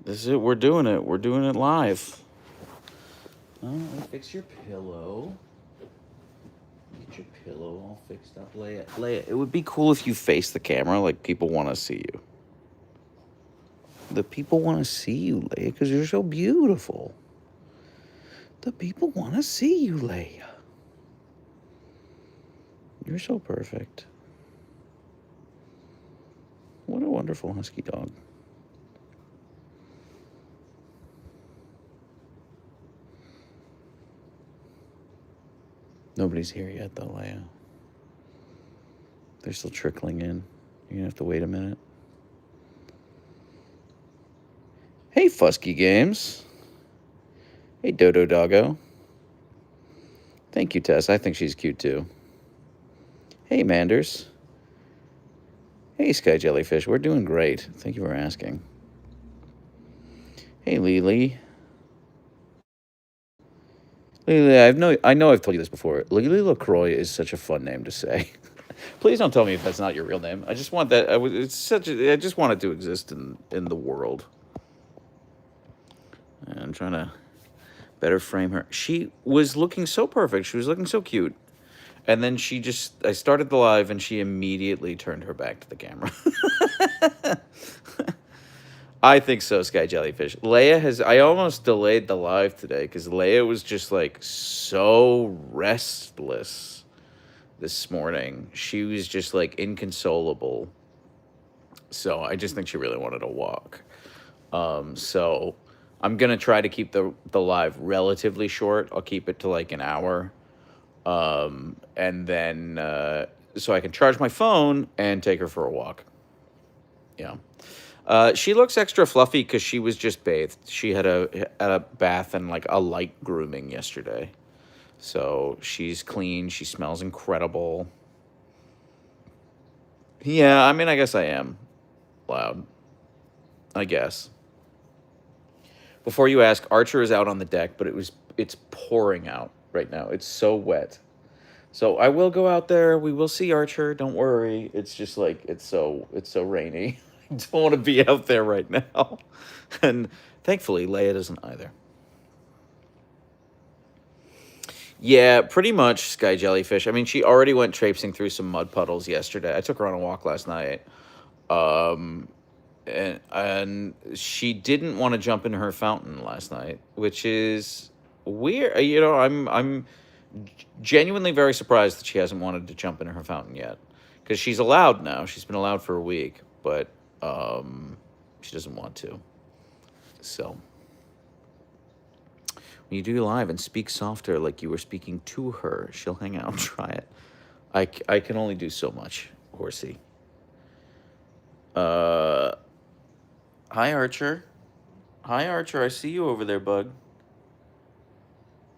This is it. We're doing it. We're doing it live. Oh, fix your pillow. Get your pillow all fixed up. Leia. Leia, it would be cool if you face the camera like people want to see you. The people want to see you, Leia, because you're so beautiful. The people want to see you, Leia. You're so perfect. What a wonderful husky dog. Nobody's here yet, though, Leia. They're still trickling in. You're going to have to wait a minute. Hey, Fusky Games. Hey, Dodo Doggo. Thank you, Tess. I think she's cute, too. Hey, Manders. Hey, Sky Jellyfish. We're doing great. Thank you for asking. Hey, Lily. Lily, I know I've told you this before. Lily LaCroix is such a fun name to say. Please don't tell me if that's not your real name. I just want that. I just want it to exist in the world. And I'm trying to better frame her. She was looking so perfect. She was looking so cute. And then I started the live and she immediately turned her back to the camera. I think so, Sky Jellyfish. I almost delayed the live today because Leia was just like so restless this morning. She was just like inconsolable. So I just think she really wanted to walk. So I'm going to try to keep the live relatively short. I'll keep it to like an hour. And then, so I can charge my phone and take her for a walk. Yeah. She looks extra fluffy because she was just bathed. She had a bath and like a light grooming yesterday. So she's clean. She smells incredible. Yeah, I mean, I guess I am loud. I guess. Before you ask, Archer is out on the deck, but it's pouring out right now. It's so wet. So I will go out there. We will see Archer. Don't worry. It's just like it's so rainy. I don't want to be out there right now. And thankfully, Leia doesn't either. Yeah, pretty much, Sky Jellyfish. I mean, she already went traipsing through some mud puddles yesterday. I took her on a walk last night. And she didn't want to jump in her fountain last night, which is weird. You know, I'm genuinely very surprised that she hasn't wanted to jump in her fountain yet, because she's allowed now. She's been allowed for a week, but she doesn't want to. So when you do live and speak softer, like you were speaking to her, she'll hang out and try it. I can only do so much, horsey. Hi, Archer. Hi, Archer. I see you over there, bud.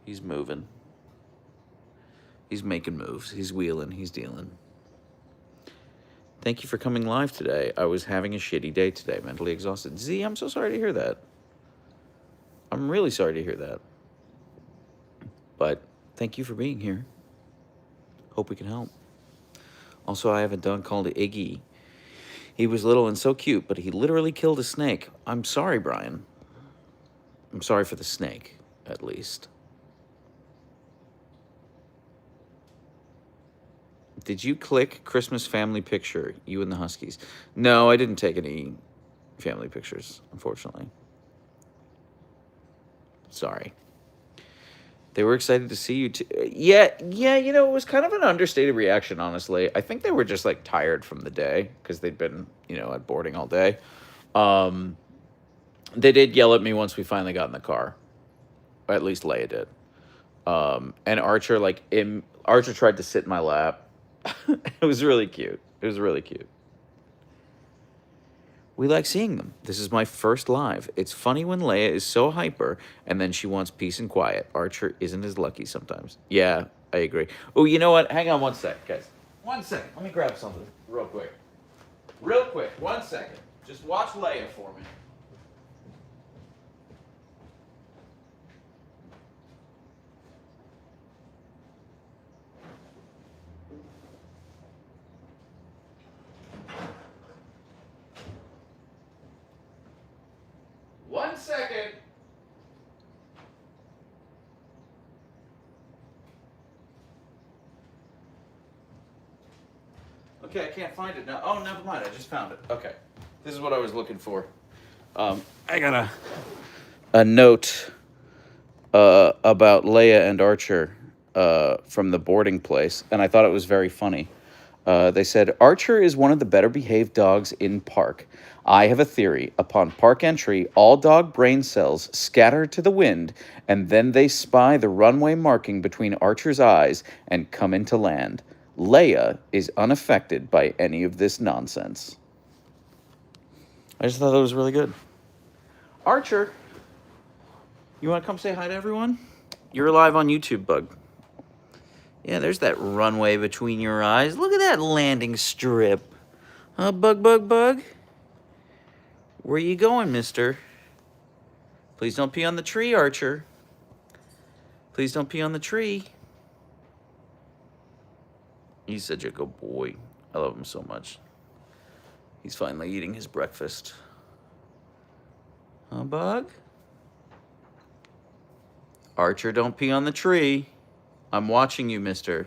He's moving. He's making moves. He's wheeling. He's dealing. Thank you for coming live today. I was having a shitty day today, mentally exhausted. Z, I'm so sorry to hear that. I'm really sorry to hear that. But thank you for being here. Hope we can help. Also, I have a dog called Iggy. He was little and so cute, but he literally killed a snake. I'm sorry, Brian. I'm sorry for the snake, at least. Did you click Christmas family picture, you and the Huskies? No, I didn't take any family pictures, unfortunately. Sorry. They were excited to see you too. Yeah, you know, it was kind of an understated reaction, honestly. I think they were just, like, tired from the day because they'd been, you know, at boarding all day. They did yell at me once we finally got in the car. Or at least Leia did. And Archer, Archer tried to sit in my lap. It was really cute. It was really cute. We like seeing them. This is my first live. It's funny when Leia is so hyper and then she wants peace and quiet. Archer isn't as lucky sometimes. Yeah, I agree. Oh, you know what? Hang on one sec, guys. 1 second. Let me grab something real quick. Real quick. 1 second. Just watch Leia for me. 1 second. Okay, I can't find it now. Oh, never mind. I just found it. Okay. This is what I was looking for. I got a note about Leia and Archer from the boarding place, and I thought it was very funny. They said, Archer is one of the better behaved dogs in park. I have a theory. Upon park entry, all dog brain cells scatter to the wind, and then they spy the runway marking between Archer's eyes and come into land. Leia is unaffected by any of this nonsense. I just thought that was really good. Archer, you want to come say hi to everyone? You're live on YouTube, Bug. Yeah, there's that runway between your eyes. Look at that landing strip. Huh, Bug, Bug, Bug? Where you going, mister? Please don't pee on the tree, Archer. Please don't pee on the tree. He's such a good boy. I love him so much. He's finally eating his breakfast. Huh, Bug? Archer, don't pee on the tree. I'm watching you, mister.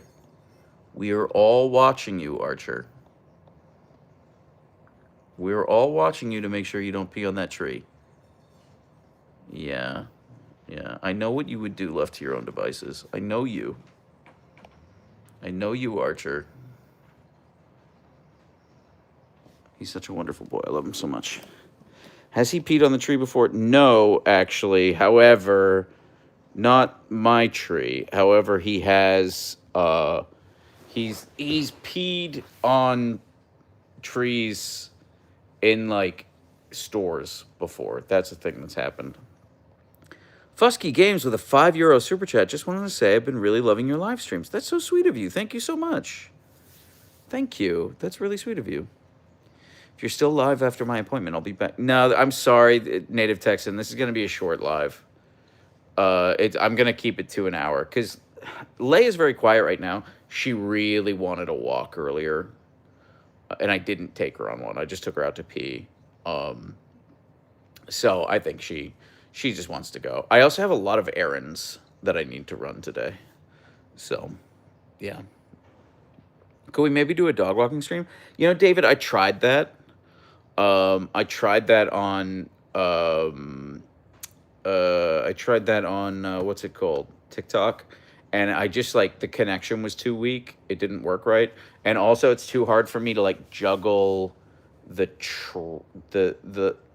We are all watching you, Archer. We're all watching you to make sure you don't pee on that tree. Yeah. I know what you would do left to your own devices. I know you. I know you, Archer. He's such a wonderful boy. I love him so much. Has he peed on the tree before? No, actually. However, not my tree. However, he has he's peed on trees in like stores before. That's a thing that's happened. Fusky Games with a €5 super chat. Just wanted to say I've been really loving your live streams. That's so sweet of you. Thank you so much. Thank you. That's really sweet of you. If you're still live after my appointment, I'll be back. No, I'm sorry, Native Texan. This is going to be a short live. I'm going to keep it to an hour because Leia is very quiet right now. She really wanted a walk earlier, and I didn't take her on one. I just took her out to pee. So I think she just wants to go. I also have a lot of errands that I need to run today. So, yeah. Could we maybe do a dog walking stream? You know, David, I tried that. I tried that on what's it called? TikTok. And I just like the connection was too weak. It didn't work right. And also it's too hard for me to like juggle the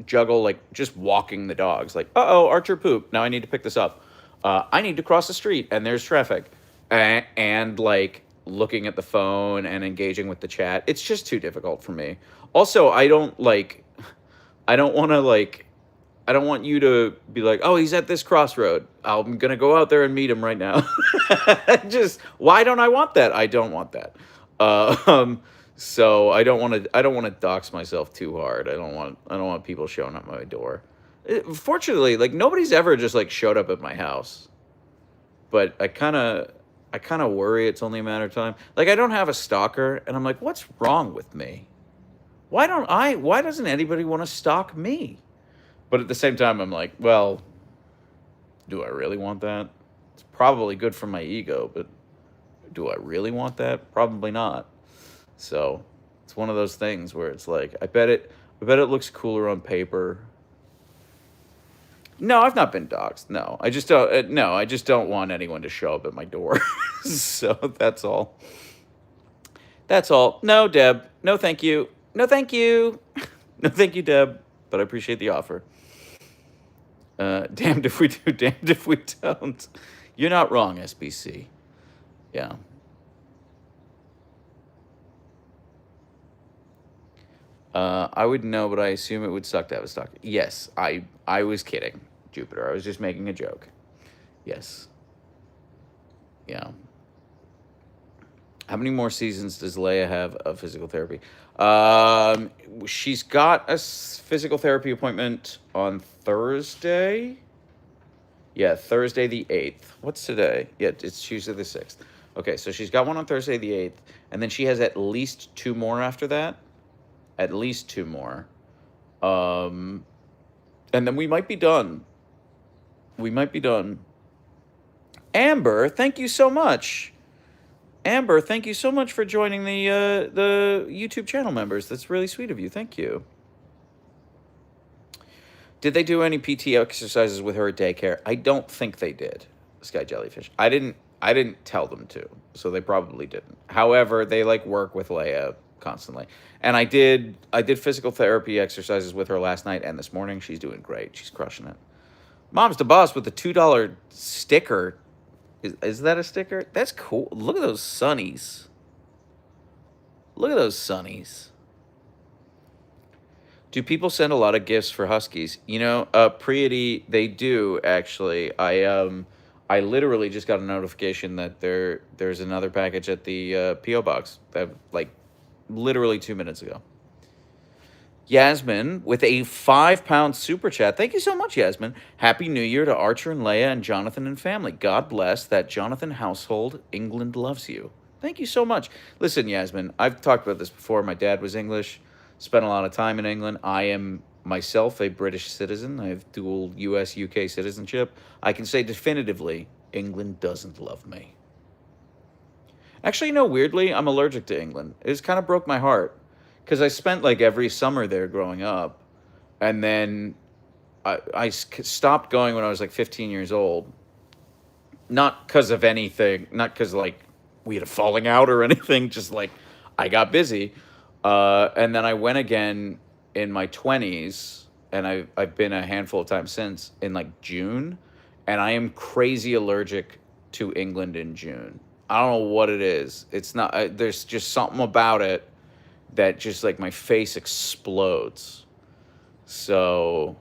juggle like just walking the dogs. Like, Archer poop. Now I need to pick this up. I need to cross the street and there's traffic. And like looking at the phone and engaging with the chat. It's just too difficult for me. Also, I don't want you to be like, oh, he's at this crossroad. I'm going to go out there and meet him right now. Just, why don't I want that? I don't want that. So I don't want to dox myself too hard. I don't want people showing up at my door. Fortunately, like nobody's ever just like showed up at my house. But I kind of worry it's only a matter of time. Like I don't have a stalker and I'm like, what's wrong with me? Why doesn't anybody want to stalk me? But at the same time, I'm like, well, do I really want that? It's probably good for my ego, but do I really want that? Probably not. So it's one of those things where it's like, I bet it looks cooler on paper. No, I've not been doxxed. No, I just don't. No, I just don't want anyone to show up at my door. So that's all. That's all. No, Deb. No, thank you. No, thank you. No, thank you, Deb. But I appreciate the offer. Damned if we do, damned if we don't. You're not wrong, SBC. Yeah. I would know, but I assume it would suck to have a stalker. Yes, I was kidding, Jupiter. I was just making a joke. Yes. Yeah. How many more seasons does Leia have of physical therapy? She's got a physical therapy appointment on Thursday. Yeah, Thursday the 8th. What's today? Yeah, it's Tuesday the 6th. Okay, so she's got one on Thursday the 8th, and then she has at least 2 more after that. At least 2 more. And then we might be done. We might be done. Amber, thank you so much. Amber, thank you so much for joining the YouTube channel members. That's really sweet of you. Thank you. Did they do any PT exercises with her at daycare? I don't think they did. Sky Jellyfish. I didn't tell them to, so they probably didn't. However, they like work with Leia constantly. And I did physical therapy exercises with her last night and this morning. She's doing great. She's crushing it. Mom's the boss with the $2 sticker. Is that a sticker? That's cool. Look at those sunnies. Look at those sunnies. Do people send a lot of gifts for Huskies? You know, Priety, they do actually. I literally just got a notification that there's another package at the PO box that like literally 2 minutes ago. Yasmin with a 5-pound super chat. Thank you so much, Yasmin. Happy New Year to Archer and Leia and Jonathan and family. God bless that Jonathan household. England loves you. Thank you so much. Listen, Yasmin, I've talked about this before. My dad was English, spent a lot of time in England. I am myself a British citizen. I have dual US, UK citizenship. I can say definitively, England doesn't love me. Actually, you know, weirdly, I'm allergic to England. It just kind of broke my heart. Because I spent like every summer there growing up. And then I stopped going when I was like 15 years old. Not because of anything. Not because like we had a falling out or anything. Just like I got busy. And then I went again in my 20s. And I've been a handful of times since in like June. And I am crazy allergic to England in June. I don't know what it is. It's not, there's just something about it that just like my face explodes. So,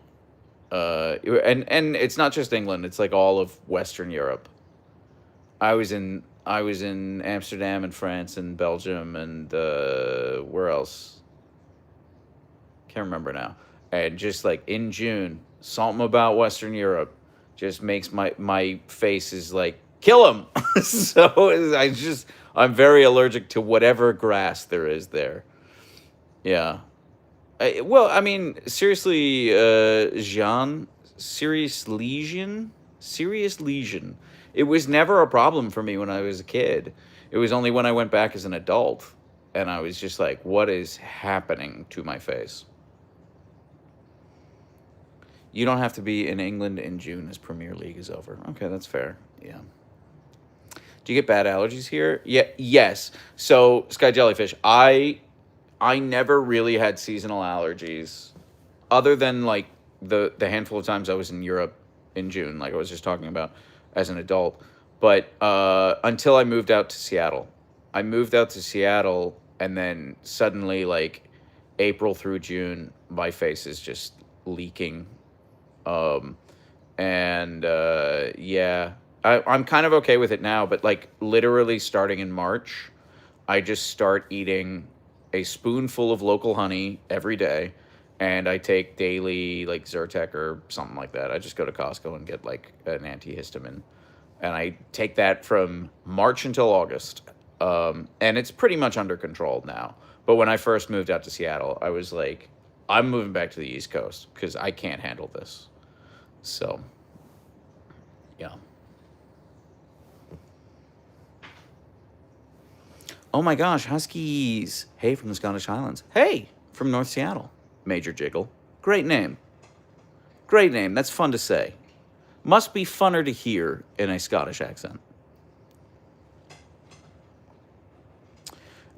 and it's not just England. It's like all of Western Europe. I was in Amsterdam and France and Belgium and where else? Can't remember now. And just like in June, something about Western Europe just makes my face is like, kill him. So I'm very allergic to whatever grass there is there. Yeah. Well, I mean, seriously, Jean, serious lesion? Serious lesion. It was never a problem for me when I was a kid. It was only when I went back as an adult, and I was just like, what is happening to my face? You don't have to be in England in June as Premier League is over. Okay, that's fair. Yeah. Do you get bad allergies here? Yeah. Yes. So, Sky Jellyfish, I never really had seasonal allergies other than like the handful of times I was in Europe in June, like I was just talking about as an adult. But until I moved out to Seattle. I moved out to Seattle and then suddenly like April through June, my face is just leaking. Yeah, I'm kind of okay with it now, but like literally starting in March, I just start eating a spoonful of local honey every day, and I take daily like Zyrtec or something like that. I just go to Costco and get like an antihistamine, and I take that from March until August, and it's pretty much under control now. But when I first moved out to Seattle, I was like, I'm moving back to the East Coast because I can't handle this. So, yeah. Oh my gosh, Huskies. Hey, from the Scottish Highlands. Hey, from North Seattle. Major Jiggle. Great name. Great name. That's fun to say. Must be funner to hear in a Scottish accent.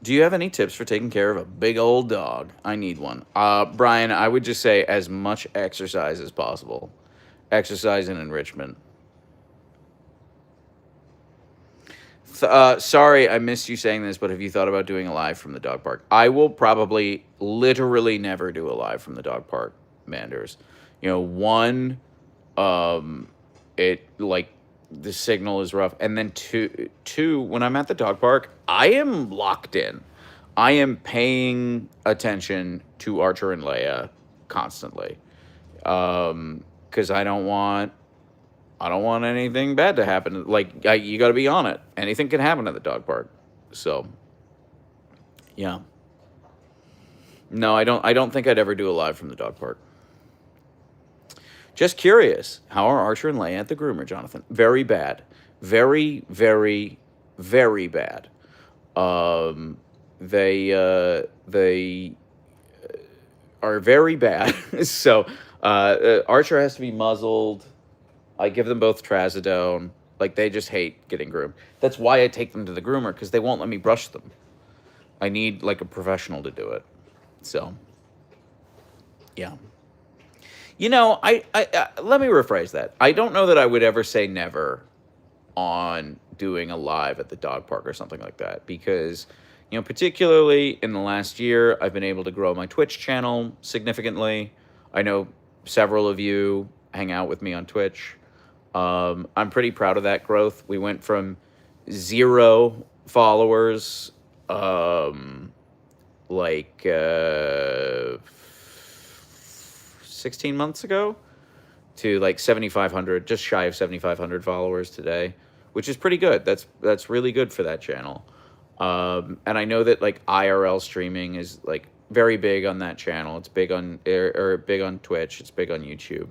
Do you have any tips for taking care of a big old dog? I need one. Brian, I would just say as much exercise as possible. Exercise and enrichment. Sorry, I missed you saying this, but have you thought about doing a live from the dog park? I will probably literally never do a live from the dog park, Manders. You know, one, it like the signal is rough, and then two, when I'm at the dog park, I am locked in. I am paying attention to Archer and Leia constantly, because I don't want anything bad to happen. Like, you got to be on it. Anything can happen at the dog park. So, yeah. No, I don't think I'd ever do a live from the dog park. Just curious. How are Archer and Leia at the groomer, Jonathan? Very bad. Very, very, very bad. Um, they are very bad. So Archer has to be muzzled. I give them both trazodone. Like, they just hate getting groomed. That's why I take them to the groomer, because they won't let me brush them. I need, like, a professional to do it. So, yeah. You know, I let me rephrase that. I don't know that I would ever say never on doing a live at the dog park or something like that, because, you know, particularly in the last year, I've been able to grow my Twitch channel significantly. I know several of you hang out with me on Twitch. I'm pretty proud of that growth. We went from 0 followers, like 16 months ago, to like 7,500, just shy of 7,500 followers today, which is pretty good. That's really good for that channel. And I know that like IRL streaming is like very big on that channel. It's big on big on Twitch. It's big on YouTube.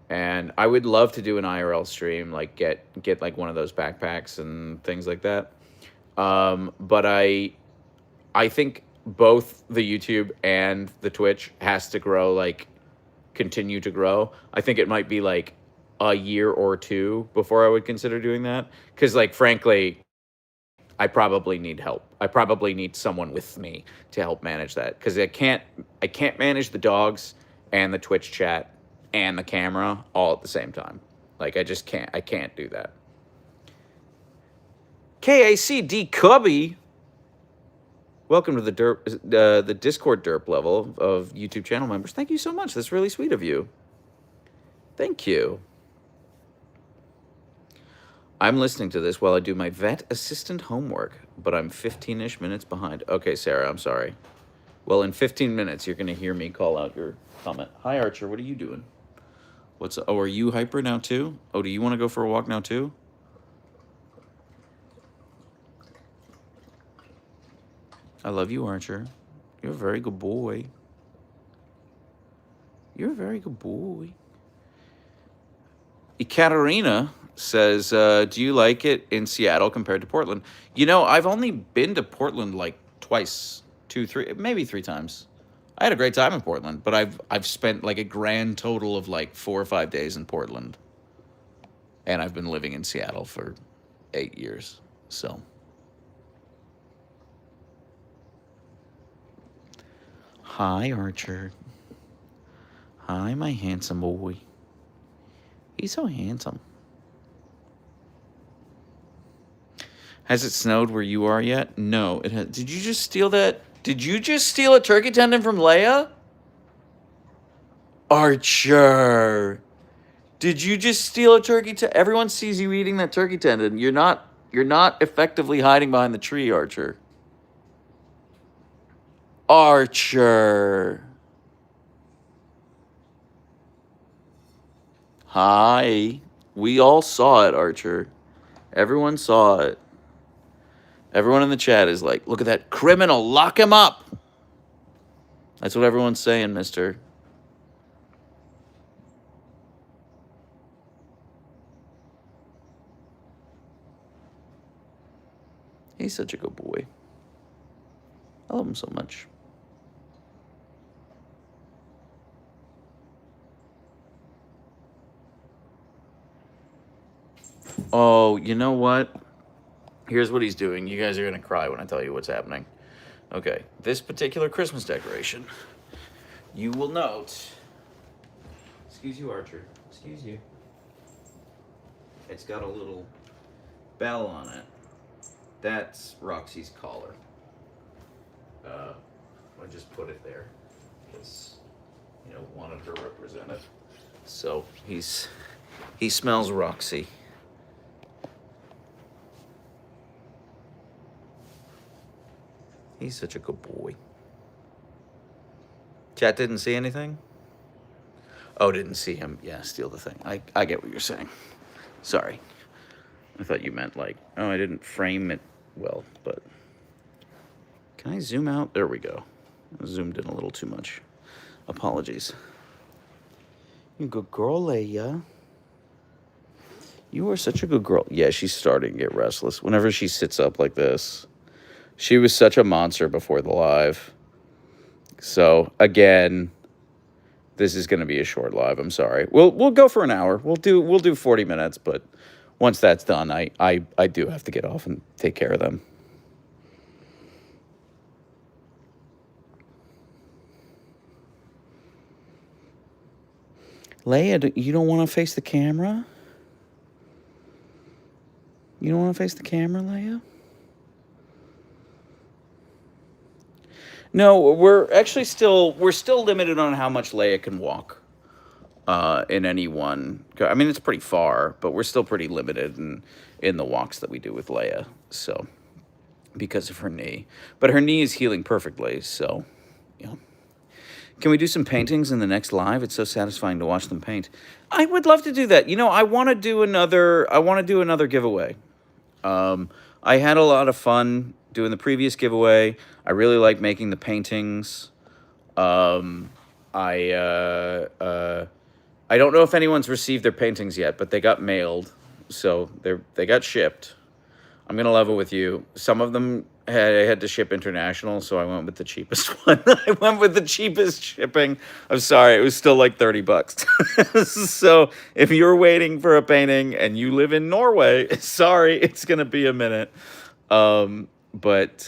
And I would love to do an IRL stream, like get like one of those backpacks and things like that. But I think both the YouTube and the Twitch has to grow, like continue to grow. I think it might be like a year or two before I would consider doing that. Because, like, frankly, I probably need help. I probably need someone with me to help manage that, because I can't manage the dogs and the Twitch chat and the camera all at the same time. Like, I just can't. I can't do that. KACD Cubby, welcome to the Discord derp level of YouTube channel members. Thank you so much. That's really sweet of you. Thank you. I'm listening to this while I do my vet assistant homework, but I'm 15-ish minutes behind. Okay, Sarah, I'm sorry. Well, in 15 minutes, you're going to hear me call out your comment. Hi, Archer. What are you doing? Oh, are you hyper now, too? Oh, do you want to go for a walk now, too? I love you, Archer. You're a very good boy. You're a very good boy. Ekaterina says, do you like it in Seattle compared to Portland? You know, I've only been to Portland like twice, 2, 3, maybe 3 times. I had a great time in Portland, but I've spent like a grand total of like 4 or 5 days in Portland. And I've been living in Seattle for 8 years, so. Hi, Archer. Hi, my handsome boy. He's so handsome. Has it snowed where you are yet? No, it has. Did you just steal that? Did you just steal a turkey tendon from Leia? Archer. Did you just steal a turkey tendon? Everyone sees you eating that turkey tendon. You're not effectively hiding behind the tree, Archer. Archer. Hi. We all saw it, Archer. Everyone saw it. Everyone in the chat is like, look at that criminal. Lock him up. That's what everyone's saying, mister. He's such a good boy. I love him so much. Oh, you know what? Here's what he's doing. You guys are going to cry when I tell you what's happening. Okay, this particular Christmas decoration, you will note. Excuse you, Archer. Excuse you. It's got a little bell on it. That's Roxy's collar. I just put it there because, you know, wanted her represented. So he smells Roxy. He's such a good boy. Chat didn't see anything? Oh, didn't see him. Yeah, steal the thing. I get what you're saying. Sorry. I thought you meant like, oh, I didn't frame it well, but... Can I zoom out? There we go. I zoomed in a little too much. Apologies. You good girl, Leia. You are such a good girl. Yeah, she's starting to get restless. Whenever she sits up like this. She was such a monster before the live. So, again, this is going to be a short live. I'm sorry. We'll go for an hour. We'll do 40 minutes, but once that's done, I do have to get off and take care of them. Leia, you don't want to face the camera? You don't want to face the camera, Leia? No, we're still limited on how much Leia can walk. In any one, I mean, it's pretty far, but we're still pretty limited in the walks that we do with Leia. So, because of her knee, but her knee is healing perfectly. So, yeah. Can we do some paintings in the next live? It's so satisfying to watch them paint. I would love to do that. I want to do another. I want to do another giveaway. I had a lot of fun doing the previous giveaway. I really like making the paintings. I don't know if anyone's received their paintings yet, but they got mailed, so they got shipped. I'm gonna level with you. Some of them had to ship international, so I went with the cheapest one. I went with the cheapest shipping. I'm sorry, it was still like $30. So if you're waiting for a painting and you live in Norway, sorry, it's gonna be a minute. But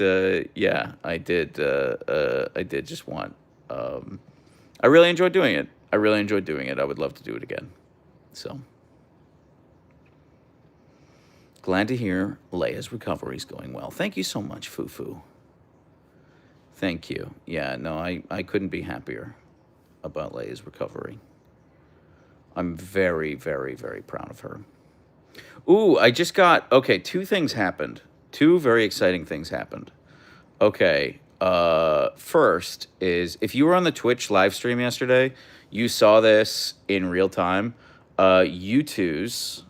yeah, I did just want. I really enjoyed doing it. I would love to do it again. So, glad to hear Leia's recovery is going well. Thank you so much, Fufu. Thank you. Yeah, no, I couldn't be happier about Leia's recovery. I'm very, very, very proud of her. Ooh, okay, two things happened. Two very exciting things happened. Okay, first is, if you were on the Twitch live stream yesterday, you saw this in real time. U2's,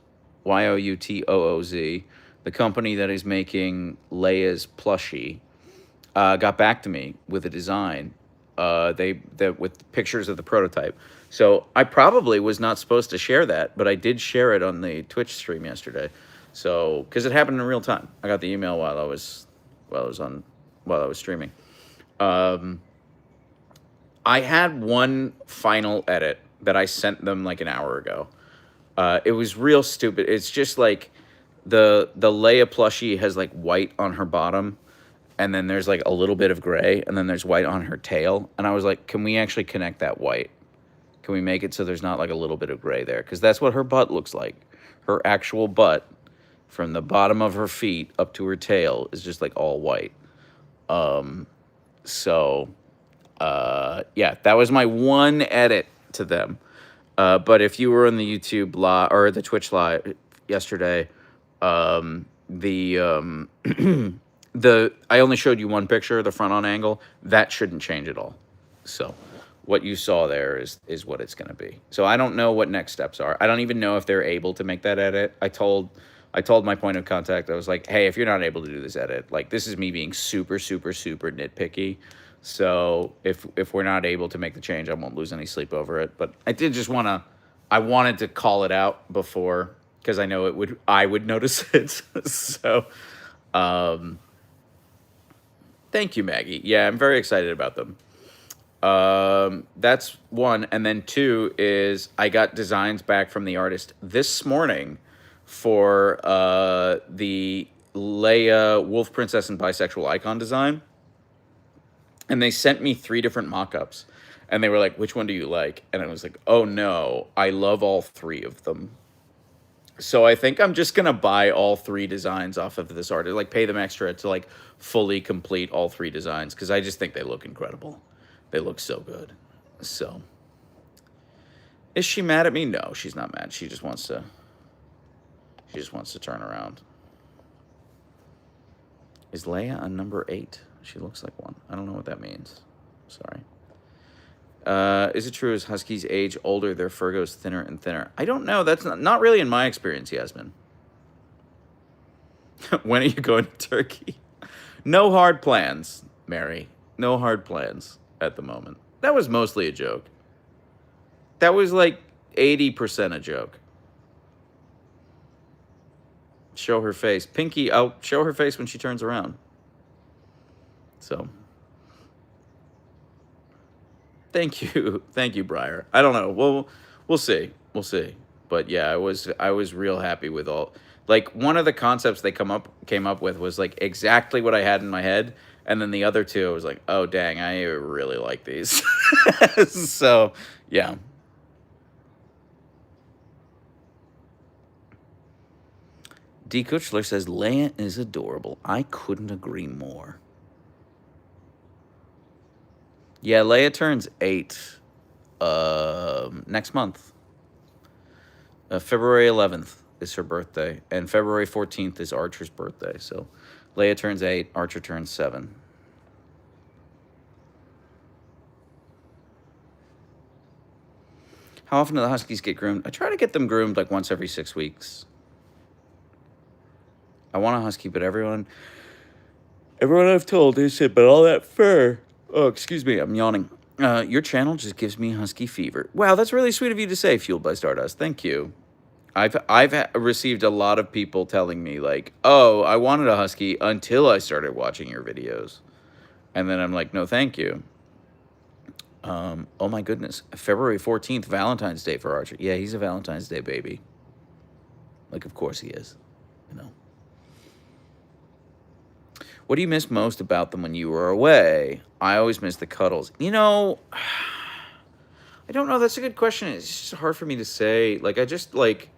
Youtooz, the company that is making Leia's plushie, got back to me with a design. With pictures of the prototype. So I probably was not supposed to share that, but I did share it on the Twitch stream yesterday. So, because it happened in real time, I got the email while I was streaming. I had one final edit that I sent them like an hour ago. It was real stupid. It's just like the Leia plushie has like white on her bottom, and then there's like a little bit of gray, and then there's white on her tail. And I was like, can we actually connect that white? Can we make it so there's not like a little bit of gray there? Because that's what her butt looks like. Her actual butt, from the bottom of her feet up to her tail, is just like all white. Yeah, that was my one edit to them. But if you were on the YouTube live or the Twitch live yesterday, I only showed you one picture, the front on angle. That shouldn't change at all. So what you saw there is what it's going to be. So I don't know what next steps are. I don't even know if they're able to make that edit. I told my point of contact, I was like, hey, if you're not able to do this edit, like, this is me being super, super, super nitpicky. So if we're not able to make the change, I won't lose any sleep over it. But I did just I wanted to call it out before, because I know I would notice it. So, thank you, Maggie. Yeah, I'm very excited about them. That's one. And then two is I got designs back from the artist this morning for the Leia Wolf Princess and Bisexual Icon design. And they sent me 3 different mock-ups. And they were like, which one do you like? And I was like, oh no, I love all 3 of them. So I think I'm just going to buy all 3 designs off of this artist. Like, pay them extra to like fully complete all 3 designs. Because I just think they look incredible. They look so good. So, is she mad at me? No, she's not mad. She just wants to turn around. Is Leia a number 8? She looks like one. I don't know what that means. Sorry. Is it true as Huskies age older, their fur goes thinner and thinner? I don't know. That's not really in my experience, Yasmin. When are you going to Turkey? No hard plans, Mary. No hard plans at the moment. That was mostly a joke. That was like, 80% a joke. Show her face. Pinky, I'll show her face when she turns around. So, thank you. Thank you, Briar. I don't know. Well, we'll see. We'll see. But yeah, I was real happy with all. Like, one of the concepts they came up with was like exactly what I had in my head, and then the other two I was like, "Oh, dang, I really like these." So, yeah. D. Kuchler says, Leia is adorable. I couldn't agree more. Yeah, Leia turns 8 next month. February 11th is her birthday, and February 14th is Archer's birthday. So Leia turns 8, Archer turns 7. How often do the Huskies get groomed? I try to get them groomed like once every 6 weeks. I want a husky, but everyone I've told, they said, but all that fur. Oh, excuse me, I'm yawning. Your channel just gives me husky fever. Wow, that's really sweet of you to say, Fueled by Stardust. Thank you. I've received a lot of people telling me, like, oh, I wanted a husky until I started watching your videos. And then I'm like, no, thank you. Oh, my goodness. February 14th, Valentine's Day for Archer. Yeah, he's a Valentine's Day baby. Like, of course he is, you know. What do you miss most about them when you were away? I always miss the cuddles. You know, I don't know. That's a good question. It's just hard for me to say. Like, I just, like,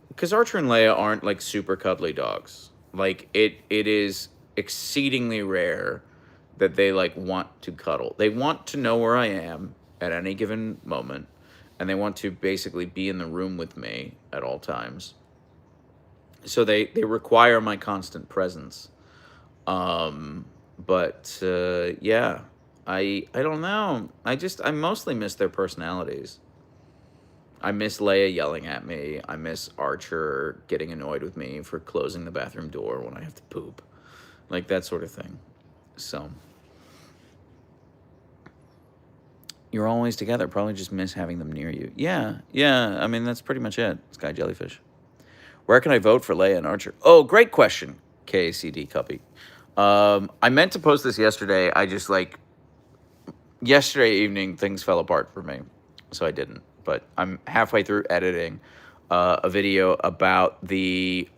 because Archer and Leia aren't, like, super cuddly dogs. Like, it is exceedingly rare that they, like, want to cuddle. They want to know where I am at any given moment, and they want to basically be in the room with me at all times. So they require my constant presence. But yeah, I don't know. I mostly miss their personalities. I miss Leia yelling at me. I miss Archer getting annoyed with me for closing the bathroom door when I have to poop. Like, that sort of thing. So, you're always together. Probably just miss having them near you. Yeah. I mean, that's pretty much it. Sky Jellyfish. Where can I vote for Leia and Archer? Oh, great question, KACD Cuppy. I meant to post this yesterday. I just, like, yesterday evening, things fell apart for me, so I didn't. But I'm halfway through editing a video about the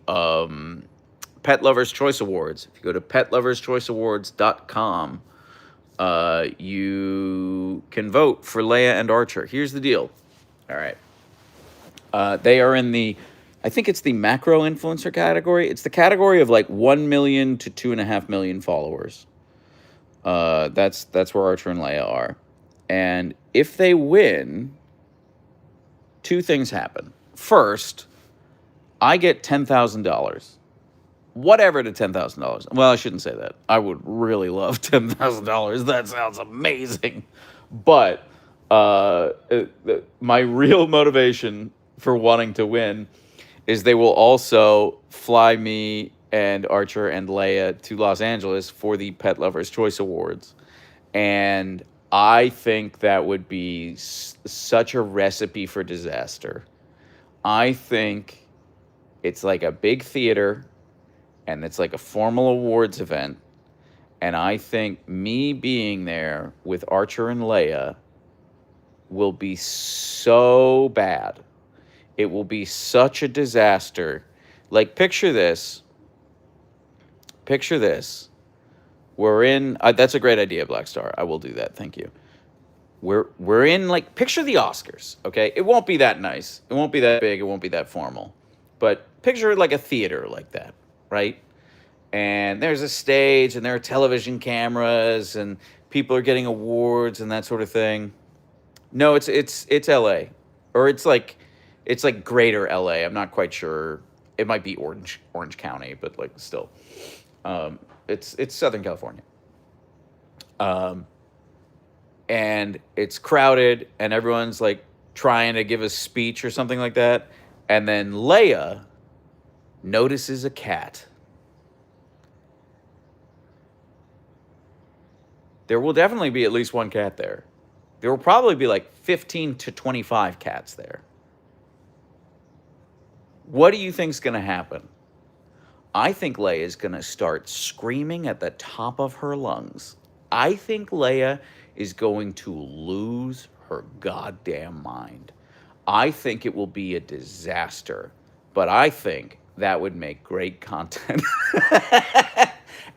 Pet Lovers Choice Awards. If you go to petloverschoiceawards.com, you can vote for Leia and Archer. Here's the deal. All right. They are in the, I think it's the macro influencer category. It's the category of like 1 million to 2.5 million followers. That's where Archer and Leia are. And if they win, 2 things happen. First, I get $10,000. Whatever to $10,000. Well, I shouldn't say that. I would really love $10,000. That sounds amazing. But my real motivation for wanting to win is they will also fly me and Archer and Leia to Los Angeles for the Pet Lovers Choice Awards. And I think that would be such a recipe for disaster. I think it's like a big theater, and it's like a formal awards event. And I think me being there with Archer and Leia will be so bad. It will be such a disaster. Like, picture this. Picture this. We're in... that's a great idea, Black Star. I will do that. Thank you. We're in, like, picture the Oscars, okay? It won't be that nice. It won't be that big. It won't be that formal. But picture, like, a theater like that, right? And there's a stage, and there are television cameras, and people are getting awards and that sort of thing. No, it's L.A. Or it's like greater L.A. I'm not quite sure. It might be Orange County, but, like, still. It's Southern California. And it's crowded, and everyone's, like, trying to give a speech or something like that. And then Leia notices a cat. There will definitely be at least one cat there. There will probably be like 15 to 25 cats there, What do you think's going to happen? I think Leia is going to start screaming at the top of her lungs. I think Leia is going to lose her goddamn mind. I think it will be a disaster, but I think that would make great content.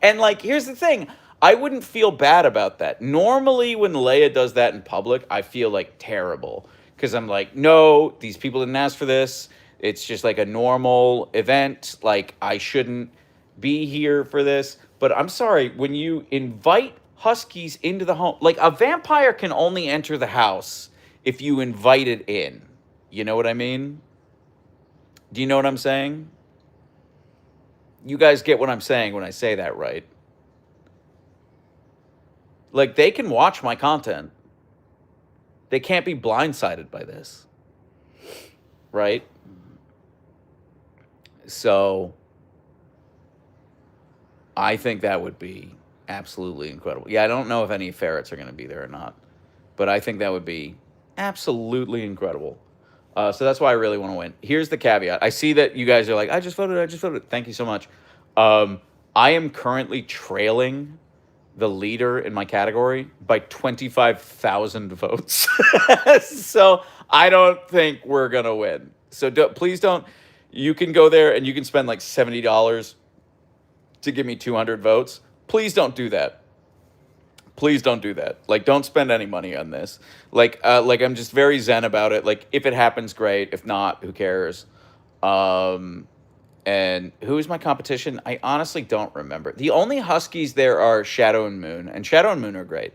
And like, here's the thing. I wouldn't feel bad about that. Normally, when Leia does that in public, I feel like terrible because I'm like, no, these people didn't ask for this. It's just like a normal event. Like, I shouldn't be here for this. But I'm sorry, when you invite huskies into the home, like a vampire can only enter the house if you invite it in. You know what I mean? Do you know what I'm saying? You guys get what I'm saying when I say that, right? Like, they can watch my content. They can't be blindsided by this, right? So, I think that would be absolutely incredible. Yeah, I don't know if any ferrets are going to be there or not, but I think that would be absolutely incredible. So that's why I really want to win. Here's the caveat. I see that you guys are like, I just voted, I just voted. Thank you so much. I am currently trailing the leader in my category by 25,000 votes. So I don't think we're going to win. So please don't. You can go there and you can spend like $70 to give me 200 votes. Please don't do that. Please don't do that. Like, don't spend any money on this. Like I'm just very zen about it. Like, if it happens, great. If not, who cares? And who is my competition? I honestly don't remember. The only Huskies there are Shadow and Moon, and Shadow and Moon are great.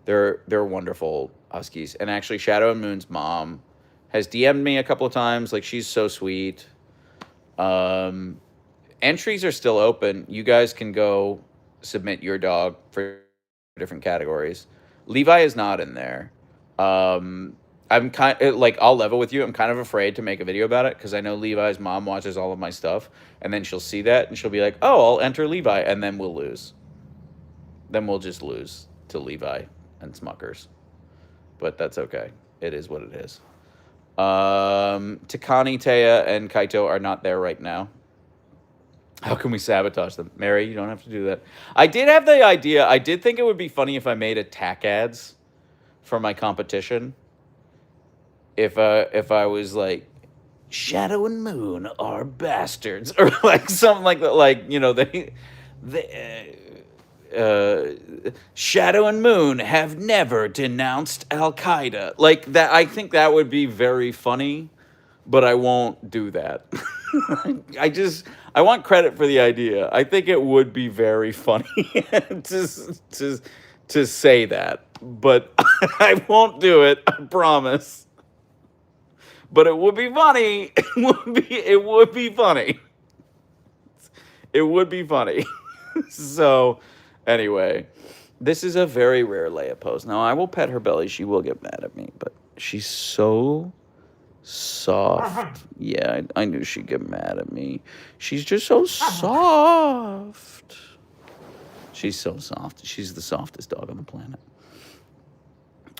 They're wonderful Huskies. And actually, Shadow and Moon's mom has DM'd me a couple of times. Like, she's so sweet. Entries are still open. You guys can go submit your dog for different categories. Levi is not in there. I'm kind of like, I'll level with you. I'm kind of afraid to make a video about it because I know Levi's mom watches all of my stuff, and then she'll see that and she'll be like, "Oh, I'll enter Levi," and then we'll lose. Then we'll just lose to Levi and Smuckers, but that's okay. It is what it is. Takani, Taya, and Kaito are not there right now. How can we sabotage them? Mary, you don't have to do that. I did have the idea. I did think it would be funny if I made attack ads for my competition. If I was like, Shadow and Moon are bastards, or like something like that, like, you know, Shadow and Moon have never denounced Al Qaeda, like that. I think that would be very funny, but I won't do that. I want credit for the idea. I think it would be very funny to say that, but I won't do it. I promise. But it would be funny. It would be funny. It would be funny. So, anyway, this is a very rare Leia pose. Now, I will pet her belly. She will get mad at me, but she's so soft. Yeah, I knew she'd get mad at me. She's just so soft. She's so soft. She's the softest dog on the planet.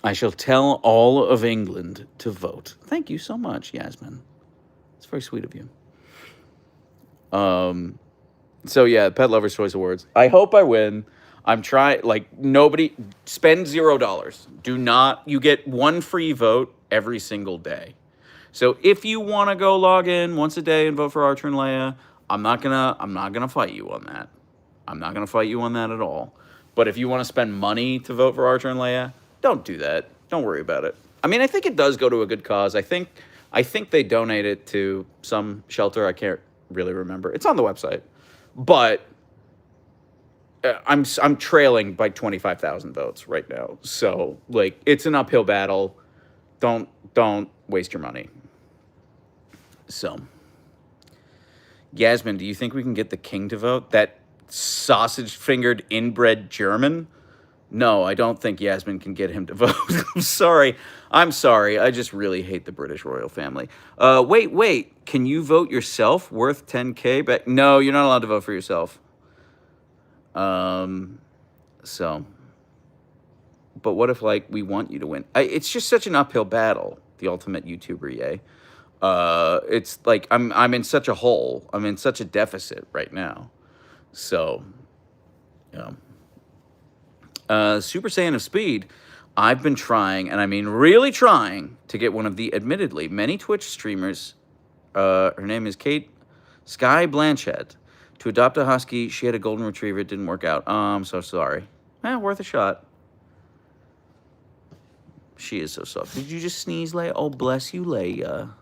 I shall tell all of England to vote. Thank you so much, Yasmin. It's very sweet of you. So yeah, Pet Lover's Choice Awards. I hope I win. I'm trying, like, nobody, spend $0. Do not, you get one free vote every single day. So if you want to go log in once a day and vote for Archer and Leia, I'm not gonna fight you on that. I'm not gonna fight you on that at all. But if you want to spend money to vote for Archer and Leia, don't do that. Don't worry about it. I mean, I think it does go to a good cause. I think they donate it to some shelter. I can't really remember. It's on the website. But I'm trailing by 25,000 votes right now. So, like, it's an uphill battle. Don't waste your money. So, Yasmin, do you think we can get the king to vote? That sausage-fingered inbred German? No, I don't think Yasmin can get him to vote. I'm sorry. I just really hate the British royal family. Wait. Can you vote yourself? Worth 10K? But no, you're not allowed to vote for yourself. So. But what if, like, we want you to win? It's just such an uphill battle. The ultimate YouTuber, yay. It's like I'm in such a hole. I'm in such a deficit right now. So, yeah. Super Saiyan of Speed. I've been trying, and I mean really trying, to get one of the admittedly many Twitch streamers. Her name is Kate Sky Blanchett. To adopt a husky, she had a golden retriever. It didn't work out. I'm so sorry. Worth a shot. She is so soft. Did you just sneeze, Leia? Oh, bless you, Leia.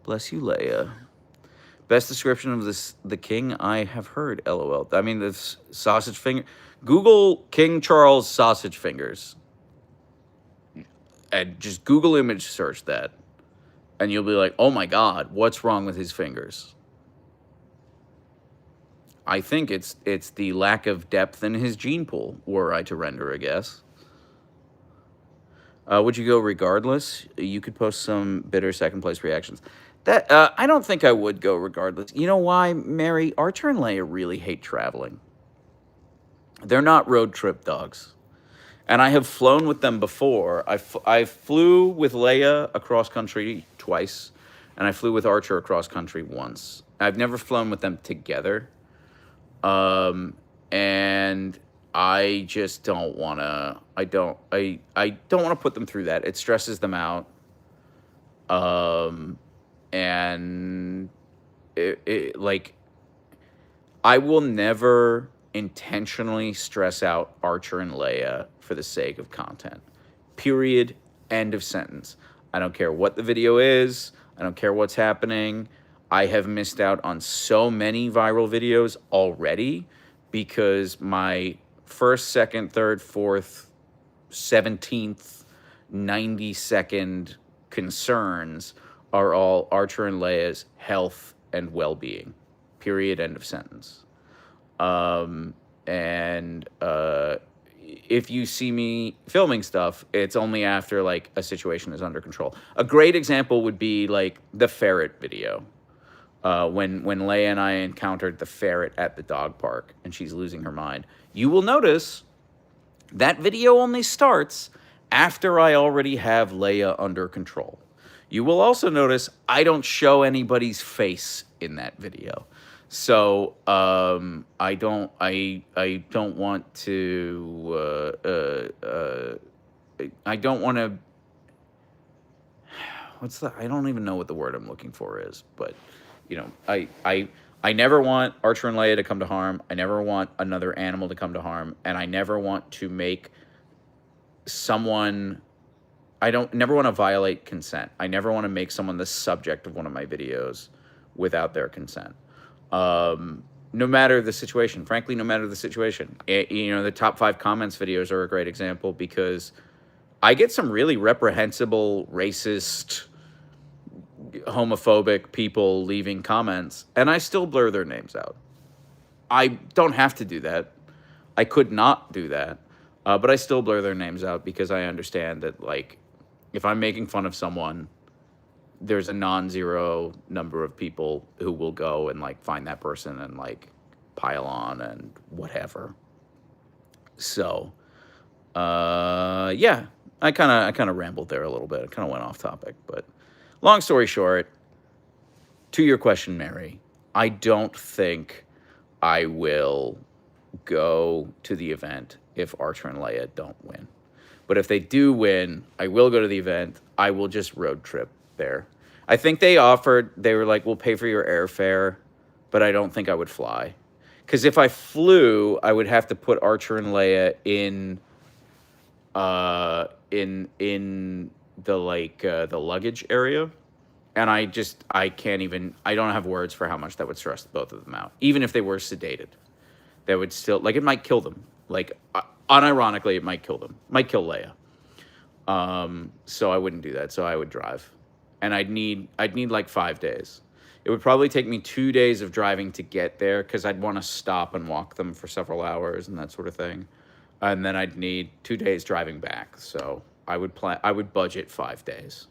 Bless you, Leia. Best description of the king I have heard, LOL. I mean, this sausage finger. Google King Charles sausage fingers. And just Google image search that. And you'll be like, oh my God, what's wrong with his fingers? I think it's the lack of depth in his gene pool, were I to render a guess. Would you go regardless? You could post some bitter second place reactions. That I don't think I would go regardless. You know why, Mary? Archer and Leia really hate traveling. They're not road trip dogs. And I have flown with them before. I flew with Leia across country twice, and I flew with Archer across country once. I've never flown with them together. And I just don't want to, I don't want to put them through that. It stresses them out. And like, I will never intentionally stress out Archer and Leia for the sake of content. Period. End of sentence. I don't care what the video is. I don't care what's happening. I have missed out on so many viral videos already because my first, second, third, fourth, 17th, 90-second concerns are all Archer and Leia's health and well-being. Period. End of sentence. If you see me filming stuff, it's only after like a situation is under control. A great example would be like the ferret video. When Leia and I encountered the ferret at the dog park and she's losing her mind. You will notice that video only starts after I already have Leia under control. You will also notice I don't show anybody's face in that video. So I don't want to I don't want to I don't even know what the word I'm looking for is, but you know, I never want Archer and Leia to come to harm. I never want another animal to come to harm, and I never want to make someone never want to violate consent. I never want to make someone the subject of one of my videos without their consent. No matter the situation, frankly, no matter the situation. The top 5 comments videos are a great example because I get some really reprehensible, racist, homophobic people leaving comments, and I still blur their names out. I don't have to do that. I could not do that, but I still blur their names out because I understand that, like, if I'm making fun of someone, there's a non-zero number of people who will go and like find that person and like pile on and whatever. So, yeah, I kind of rambled there a little bit. I kind of went off topic, but long story short, to your question, Mary, I don't think I will go to the event if Archer and Leia don't win. But if they do win, I will go to the event. I will just road trip there. I think they were like, we'll pay for your airfare, but I don't think I would fly. Because if I flew, I would have to put Archer and Leia in the luggage area. And I don't have words for how much that would stress both of them out. Even if they were sedated, that would still, like, it might kill them. Like, unironically, it might kill them. Might kill Leia. So I wouldn't do that. So I would drive. And I'd need like 5 days. It would probably take me 2 days of driving to get there because I'd want to stop and walk them for several hours and that sort of thing. And then I'd need 2 days driving back. So I would budget 5 days.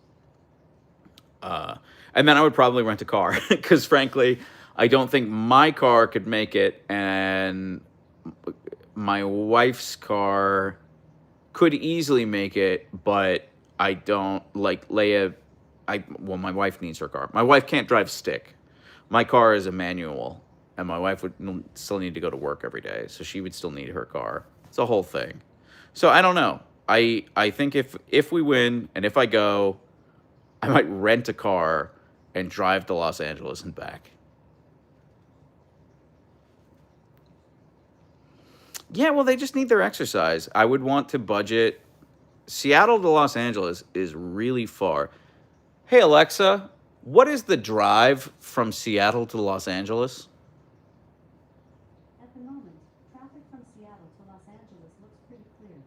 And then I would probably rent a car because frankly, I don't think my car could make it, and my wife's car could easily make it, but I don't like Leia. well, my wife needs her car. My wife can't drive stick. My car is a manual, and my wife would still need to go to work every day, so she would still need her car. It's a whole thing. So I don't know. I think if we win and if I go, I might rent a car and drive to Los Angeles and back. Yeah, well, they just need their exercise. I would want to budget. Seattle to Los Angeles is really far. Hey, Alexa, what is the drive from Seattle to Los Angeles? At the moment, traffic from Seattle to Los Angeles looks pretty clear.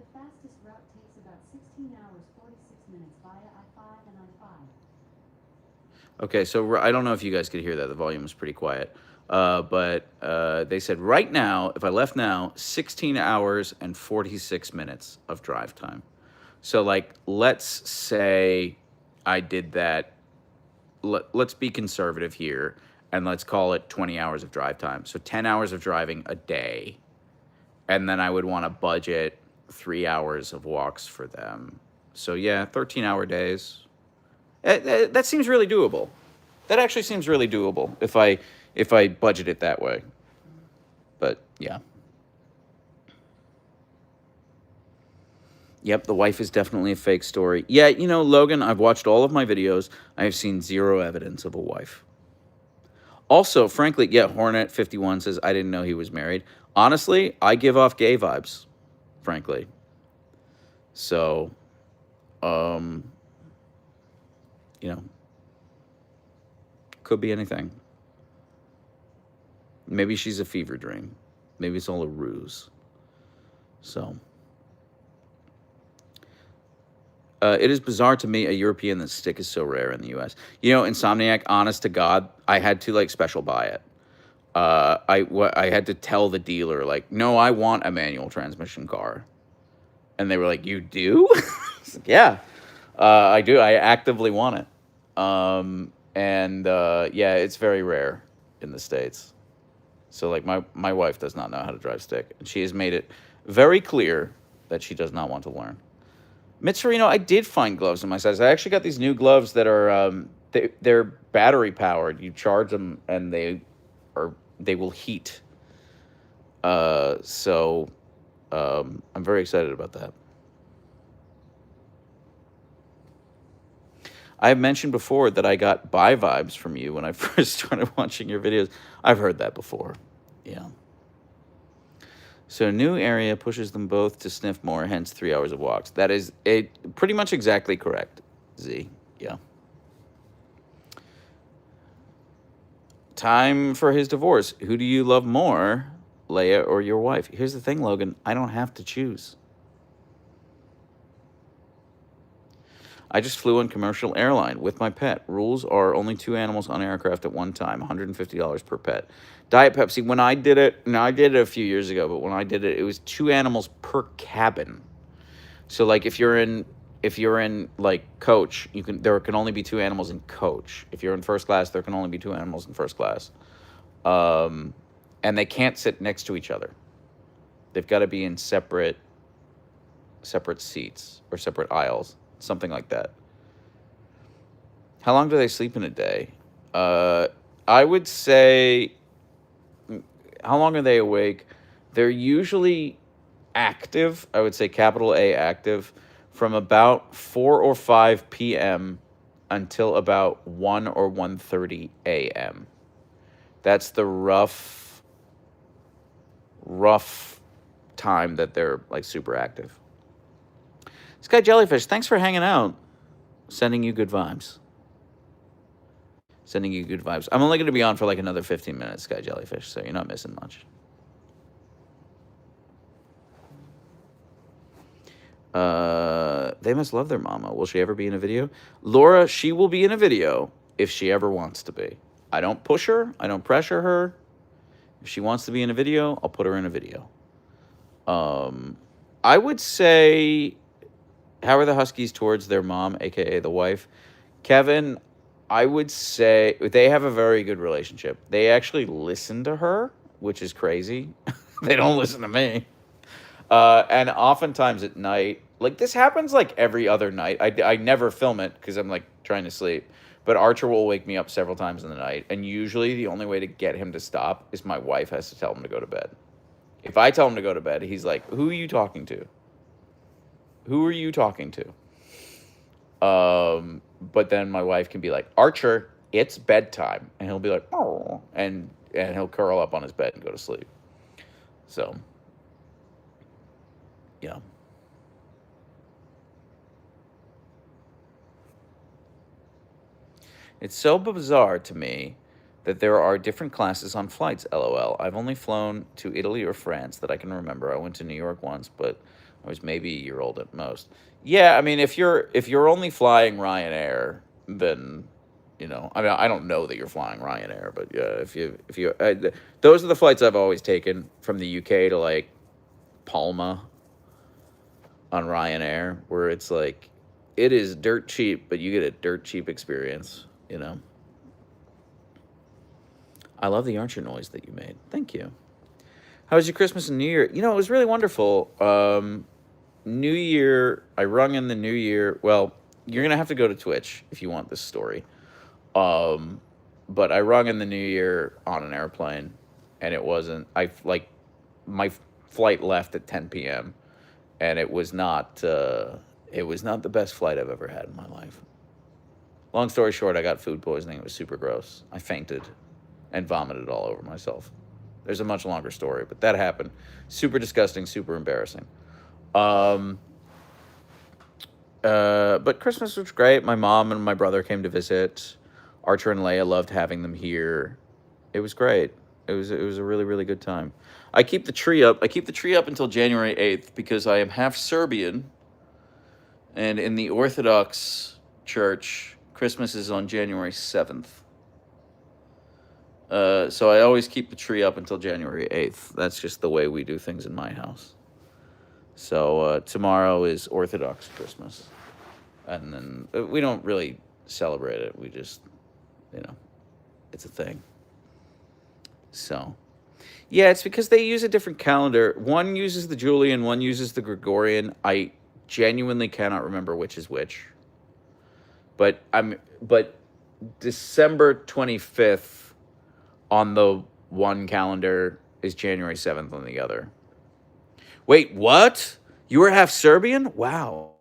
The fastest route takes about 16 hours 46 minutes via I-5 and I-5. Okay, so I don't know if you guys could hear that. The volume was pretty quiet. But they said right now, if I left now, 16 hours and 46 minutes of drive time. So, like, let's say I did that. Let's be conservative here, and let's call it 20 hours of drive time. So 10 hours of driving a day. And then I would want to budget 3 hours of walks for them. So, yeah, 13-hour days. That seems really doable. That actually seems really doable if I budget it that way. But yeah. Yep, the wife is definitely a fake story. Yeah, you know, Logan, I've watched all of my videos. I have seen zero evidence of a wife. Also, frankly, yeah, Hornet51 says, I didn't know he was married. Honestly, I give off gay vibes, frankly. So, you know, could be anything. Maybe she's a fever dream. Maybe it's all a ruse. So, it is bizarre to me, a European, that stick is so rare in the U.S. You know, Insomniac, honest to God, I had to, like, special buy it. I had to tell the dealer, like, no, I want a manual transmission car. And they were like, you do? I was like, yeah, I do. I actively want it. Yeah, it's very rare in the States. So, like, my wife does not know how to drive stick. And she has made it very clear that she does not want to learn. Mitsurino, I did find gloves in my size. I actually got these new gloves that are, they're battery powered. You charge them and they will heat. I'm very excited about that. I have mentioned before that I got bi vibes from you when I first started watching your videos. I've heard that before. Yeah. So new area pushes them both to sniff more, hence 3 hours of walks. That is pretty much exactly correct, Z. Yeah. Time for his divorce. Who do you love more, Leia or your wife? Here's the thing, Logan. I don't have to choose. I just flew on commercial airline with my pet. Rules are only 2 animals on aircraft at one time, $150 per pet. Diet Pepsi, when I did it, now I did it a few years ago, but when I did it, it was 2 animals per cabin. So, like, if you're in like coach, there can only be 2 animals in coach. If you're in first class, there can only be 2 animals in first class. And they can't sit next to each other. They've got to be in separate seats or separate aisles. Something like that. How long do they sleep in a day? I would say, how long are they awake? They're usually active, I would say capital A active, from about 4 or 5 p.m. until about 1 or 1:30 a.m. That's the rough time that they're, like, super active. Sky Jellyfish, thanks for hanging out. Sending you good vibes. Sending you good vibes. I'm only going to be on for like another 15 minutes, Sky Jellyfish, so you're not missing much. They must love their mama. Will she ever be in a video? Laura, she will be in a video if she ever wants to be. I don't push her. I don't pressure her. If she wants to be in a video, I'll put her in a video. I would say... How are the Huskies towards their mom, a.k.a. the wife? Kevin, I would say they have a very good relationship. They actually listen to her, which is crazy. They don't listen to me. And oftentimes at night, Like this happens like every other night. I never film it because I'm like trying to sleep. But Archer will wake me up several times in the night, and usually the only way to get him to stop is my wife has to tell him to go to bed. If I tell him to go to bed, he's like, "Who are you talking to? Who are you talking to?" But then my wife can be like, "Archer, it's bedtime," and he'll be like, "Oh," and he'll curl up on his bed and go to sleep. So, yeah. It's so bizarre to me that there are different classes on flights, lol. I've only flown to Italy or France that I can remember. I went to New York once, but I was maybe a year old at most. Yeah, I mean, if you're only flying Ryanair, then I mean, I don't know that you're flying Ryanair, but yeah, those are the flights I've always taken from the UK to like Palma on Ryanair, where it's like it is dirt cheap, but you get a dirt cheap experience. I love the Archer noise that you made. Thank you. How was your Christmas and New Year? It was really wonderful. New Year, I rung in the New Year. Well, you're gonna have to go to Twitch if you want this story. But I rung in the New Year on an airplane, and it wasn't. My flight left at 10 p.m. and it was not. It was not the best flight I've ever had in my life. Long story short, I got food poisoning. It was super gross. I fainted and vomited all over myself. There's a much longer story, but that happened. Super disgusting, super embarrassing. But Christmas was great. My mom and my brother came to visit. Archer and Leia loved having them here. It was great. It was a really, really good time. I keep the tree up. I keep the tree up until January 8th because I am half Serbian. And in the Orthodox Church, Christmas is on January 7th. So I always keep the tree up until January 8th. That's just the way we do things in my house. So tomorrow is Orthodox Christmas. And then we don't really celebrate it. We just, it's a thing. So, yeah, it's because they use a different calendar. One uses the Julian, one uses the Gregorian. I genuinely cannot remember which is which. But December 25th on the one calendar is January 7th on the other. Wait, what? You were half Serbian? Wow.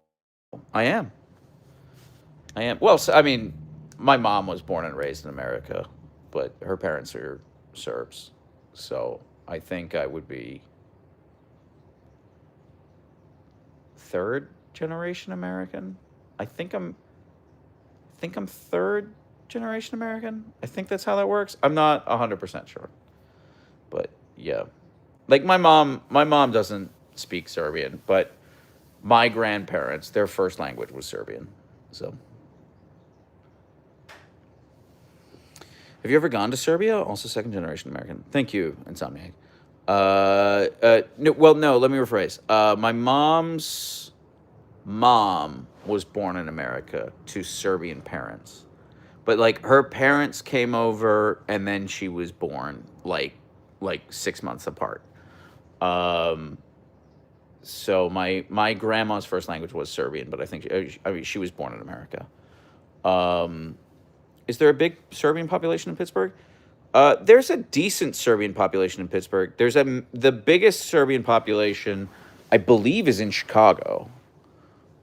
I am. Well, I mean, my mom was born and raised in America, but her parents are Serbs. So I think I would be third generation American. I think I'm third generation American. I think that's how that works. I'm not 100% sure. But yeah. Like my mom doesn't speak Serbian, but my grandparents, their first language was Serbian. So have you ever gone to Serbia? Also second generation American. Thank you, Insomniac. No, let me rephrase. My mom's mom was born in America to Serbian parents. But like her parents came over and then she was born like 6 months apart. So my grandma's first language was Serbian, but I think she was born in America. Is there a big Serbian population in Pittsburgh? There's a decent Serbian population in Pittsburgh. The biggest Serbian population, I believe, is in Chicago.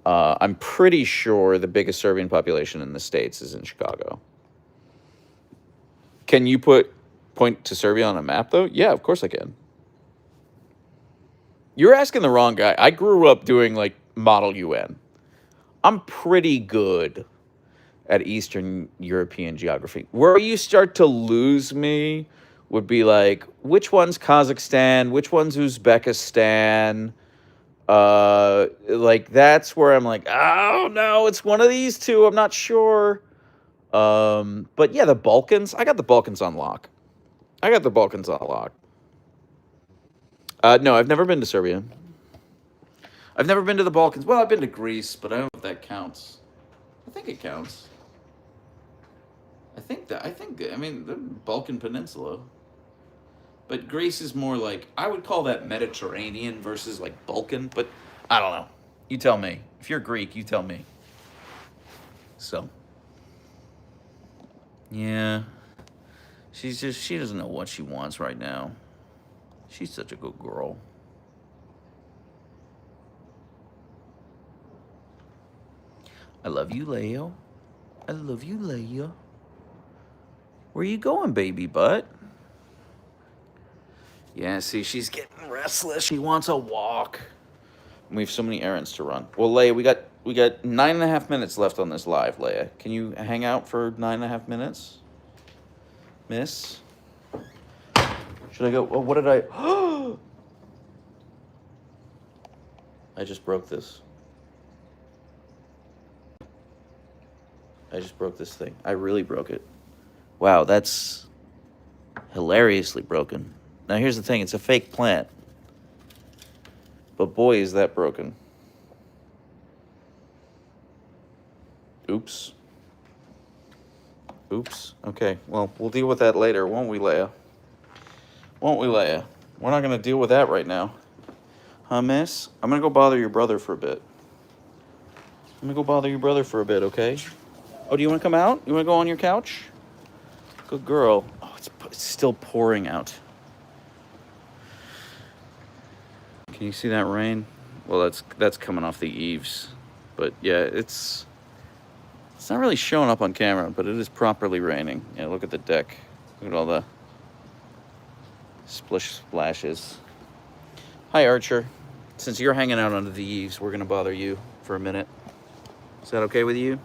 I'm pretty sure the biggest Serbian population in the States is in Chicago. Can you point to Serbia on a map, though? Yeah, of course I can. You're asking the wrong guy. I grew up doing, like, Model UN. I'm pretty good at Eastern European geography. Where you start to lose me would be, like, which one's Kazakhstan? Which one's Uzbekistan? Like, that's where I'm like, oh, no, it's one of these two. I'm not sure. But, yeah, the Balkans. I got the Balkans on lock. No, I've never been to Serbia. I've never been to the Balkans. Well, I've been to Greece, but I don't know if that counts. I think it counts. I mean, the Balkan Peninsula. But Greece is more like, I would call that Mediterranean versus like Balkan, but I don't know. You tell me. If you're Greek, you tell me. So, yeah. She doesn't know what she wants right now. She's such a good girl. I love you, Leo. I love you, Leia. Where you going, baby butt? Yeah, see, she's getting restless. She wants a walk. We have so many errands to run. Well, Leia, we got 9.5 minutes left on this live, Leia. Can you hang out for 9.5 minutes? Miss? Should I go? Oh, what did I... I just broke this. I just broke this thing. I really broke it. Wow, that's hilariously broken. Now, here's the thing. It's a fake plant. But boy, is that broken. Oops. Oops. Okay, well, we'll deal with that later, won't we, Leia? Won't we, Leia? We're not going to deal with that right now. Huh, miss? I'm going to go bother your brother for a bit. I'm going to go bother your brother for a bit, okay? Oh, do you want to come out? You want to go on your couch? Good girl. Oh, it's still pouring out. Can you see that rain? Well, that's coming off the eaves. But yeah, it's not really showing up on camera, but it is properly raining. Yeah, look at the deck. Look at all the splish splashes. Hi, Archer. Since you're hanging out under the eaves, we're gonna bother you for a minute. Is that okay with you?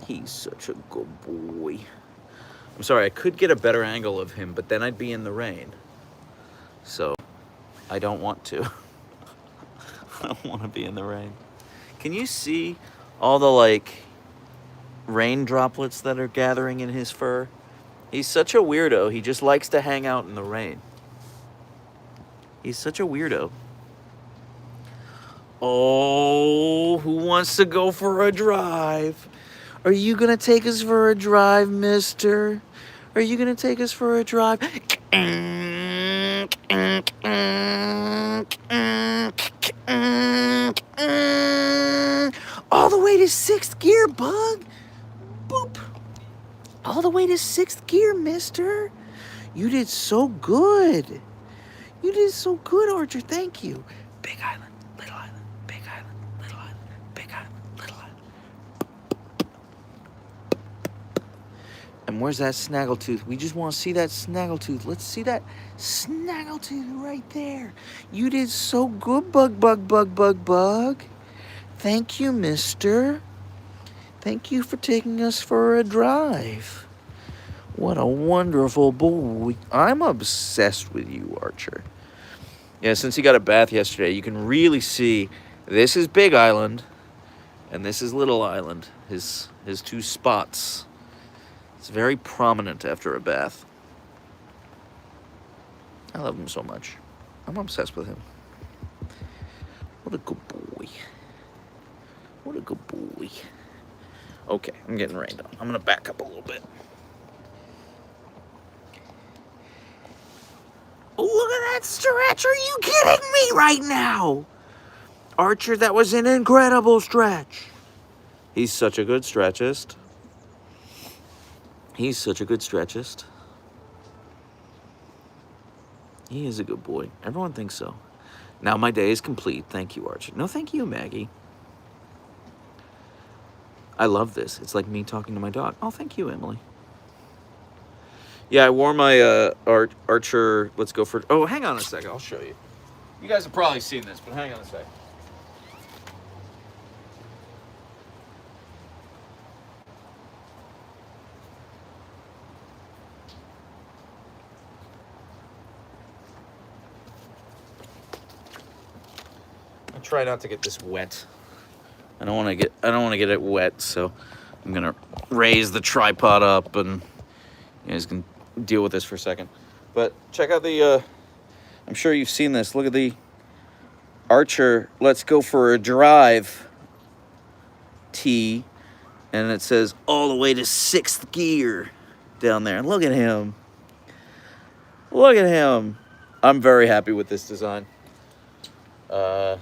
He's such a good boy. I'm sorry, I could get a better angle of him, but then I'd be in the rain. So, I don't want to. I don't want to be in the rain. Can you see all the, like, rain droplets that are gathering in his fur? He's such a weirdo. He just likes to hang out in the rain. He's such a weirdo. Oh, who wants to go for a drive? Are you going to take us for a drive, mister? Are you going to take us for a drive? All the way to 6th gear, bug. Boop. All the way to 6th gear, mister. You did so good. You did so good, Archer. Thank you. Big island, little island, big island, little island, big island, little island. And where's that snaggletooth? We just want to see that snaggletooth. Let's see that snaggletooth right there. You did so good, bug, bug, bug, bug, bug. Thank you, mister. Thank you for taking us for a drive. What a wonderful boy. I'm obsessed with you, Archer. Yeah, since he got a bath yesterday, you can really see this is Big Island and this is Little Island, his two spots. It's very prominent after a bath. I love him so much. I'm obsessed with him. What a good boy. What a good boy. Okay, I'm getting rained on. I'm going to back up a little bit. Oh, look at that stretch. Are you kidding me right now? Archer, that was an incredible stretch. He's such a good stretchist. He's such a good stretchist. He is a good boy. Everyone thinks so. Now my day is complete. Thank you, Archer. No, thank you, Maggie. I love this. It's like me talking to my dog. Oh, thank you, Emily. Yeah, I wore my Archer. Let's go for... Oh, hang on a second. I'll show you. You guys have probably seen this, but hang on a second. I try not to get this wet. I don't want to get it wet, so I'm gonna raise the tripod up, and you guys can deal with this for a second. But check out the. I'm sure you've seen this. Look at the Archer. Let's go for a drive. T, and it says all the way to 6th gear down there. And look at him. Look at him. I'm very happy with this design. I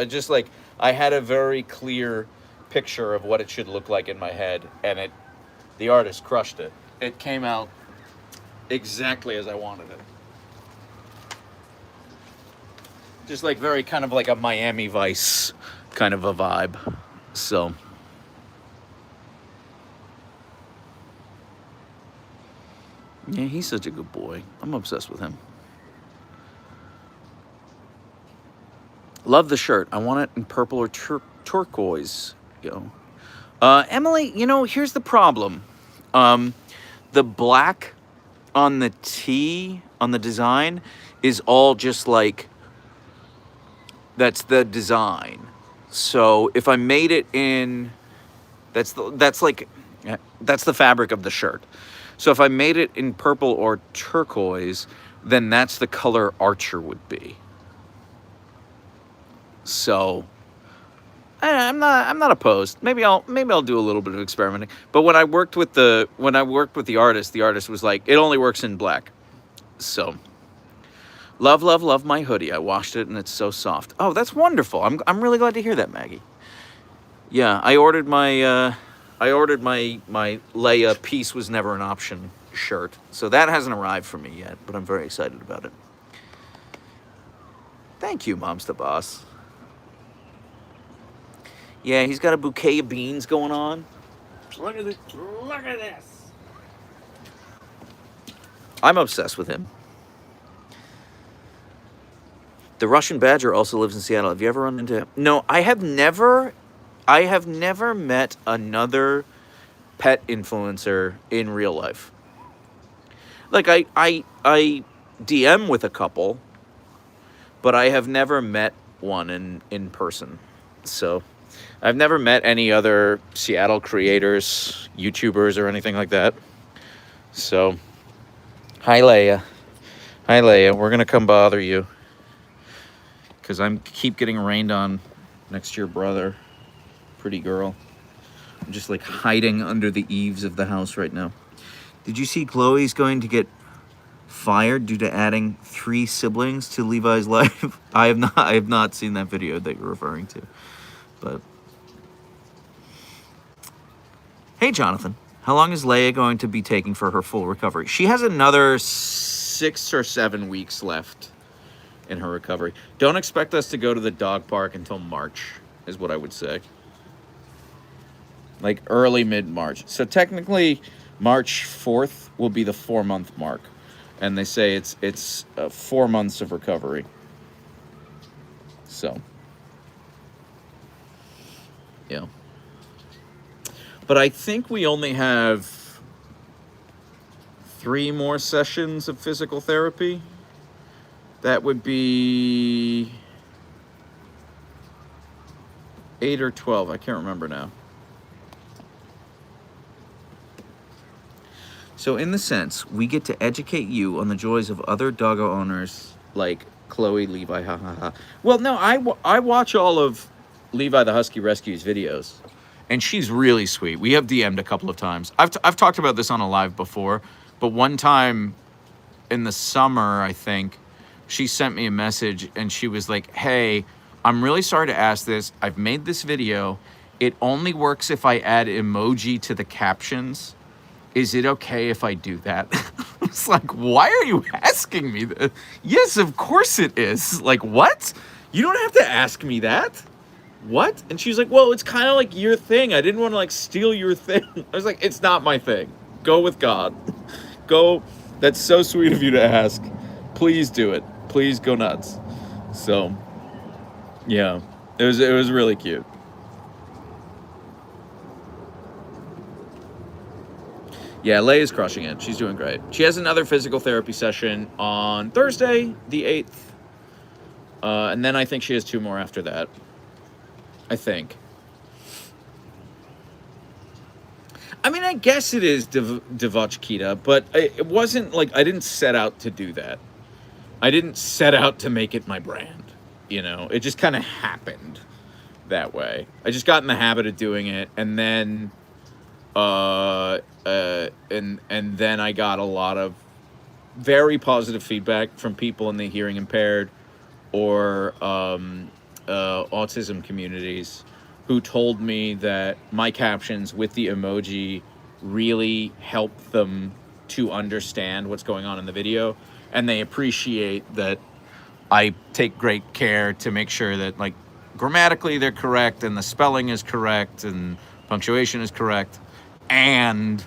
just like, I had a very clear picture of what it should look like in my head, and the artist crushed it. It came out exactly as I wanted it. Just like very kind of like a Miami Vice kind of a vibe. So yeah, he's such a good boy. I'm obsessed with him. Love the shirt. I want it in purple or turquoise. Emily, here's the problem. The black on the tee, on the design, is all just like, that's the design. So if I made it in, that's the fabric of the shirt. So if I made it in purple or turquoise, then that's the color Archer would be. So I'm not opposed. Maybe I'll do a little bit of experimenting. But when I worked with the artist was like, it only works in black. So love my hoodie. I washed it and it's so soft. Oh, that's wonderful. I'm really glad to hear that, Maggie. Yeah, I ordered my Leia peace was never an option shirt. So that hasn't arrived for me yet, but I'm very excited about it. Thank you, Momsta Boss. Yeah, he's got a bouquet of beans going on. Look at this. Look at this. I'm obsessed with him. The Russian Badger also lives in Seattle. Have you ever run into him? No, I have never met another pet influencer in real life. Like I DM with a couple, but I have never met one in person. So I've never met any other Seattle creators, YouTubers, or anything like that. So, hi Leia. We're gonna come bother you because I keep getting rained on next to your brother. Pretty girl. I'm just like hiding under the eaves of the house right now. Did you see Chloe's going to get fired due to adding 3 siblings to Levi's life? I have not seen that video that you're referring to. But hey, Jonathan, how long is Leia going to be taking for her full recovery? She has another 6 or 7 weeks left in her recovery. Don't expect us to go to the dog park until March, is what I would say. Like early mid-March. So technically, March 4th will be the 4-month mark, and they say it's 4 months of recovery. So, yeah. But I think we only have 3 more sessions of physical therapy. That would be 8 or 12. I can't remember now. So in the sense, we get to educate you on the joys of other doggo owners like Chloe, Levi, ha ha ha. Well, no, I watch all of Levi the Husky Rescue's videos, and she's really sweet. We have DM'd a couple of times. I've talked about this on a live before, but one time in the summer, I think, she sent me a message and she was like, hey, I'm really sorry to ask this. I've made this video. It only works if I add emoji to the captions. Is it okay if I do that? It's like, why are you asking me this? Yes, of course it is. Like, what? You don't have to ask me that. What? And she's like, well, it's kind of like your thing. I didn't want to like steal your thing. I was like, it's not my thing. Go with God. Go. That's so sweet of you to ask. Please do it. Please go nuts. So, yeah, it was really cute. Yeah, Leia's crushing it. She's doing great. She has another physical therapy session on Thursday, the 8th. And then I think she has 2 more after that. I think. I mean, I guess it is Devachkita, but it wasn't like I didn't set out to do that. I didn't set out to make it my brand. You know, it just kind of happened that way. I just got in the habit of doing it, and then and then I got a lot of very positive feedback from people in the hearing impaired or autism communities who told me that my captions with the emoji really help them to understand what's going on in the video, and they appreciate that I take great care to make sure that, like, grammatically they're correct and the spelling is correct and punctuation is correct, and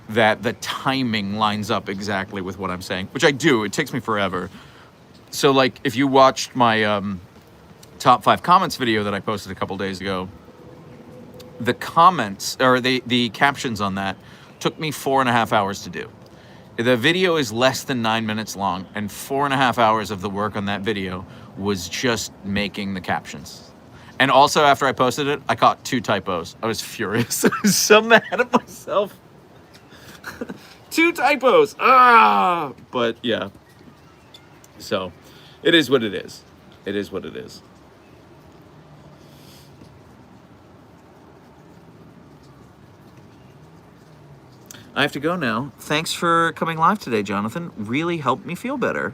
that the timing lines up exactly with what I'm saying, which I do. It takes me forever. So, like, if you watched my top 5 comments video that I posted a couple days ago, the comments, or the captions on that, took me 4.5 hours to do. The video is less than 9 minutes long, and 4.5 hours of the work on that video was just making the captions. And also, after I posted it, I caught 2 typos. I was furious. I was so mad at myself. 2 typos. Ah! But yeah. So, it is what it is. It is what it is. I have to go now. Thanks for coming live today, Jonathan. Really helped me feel better.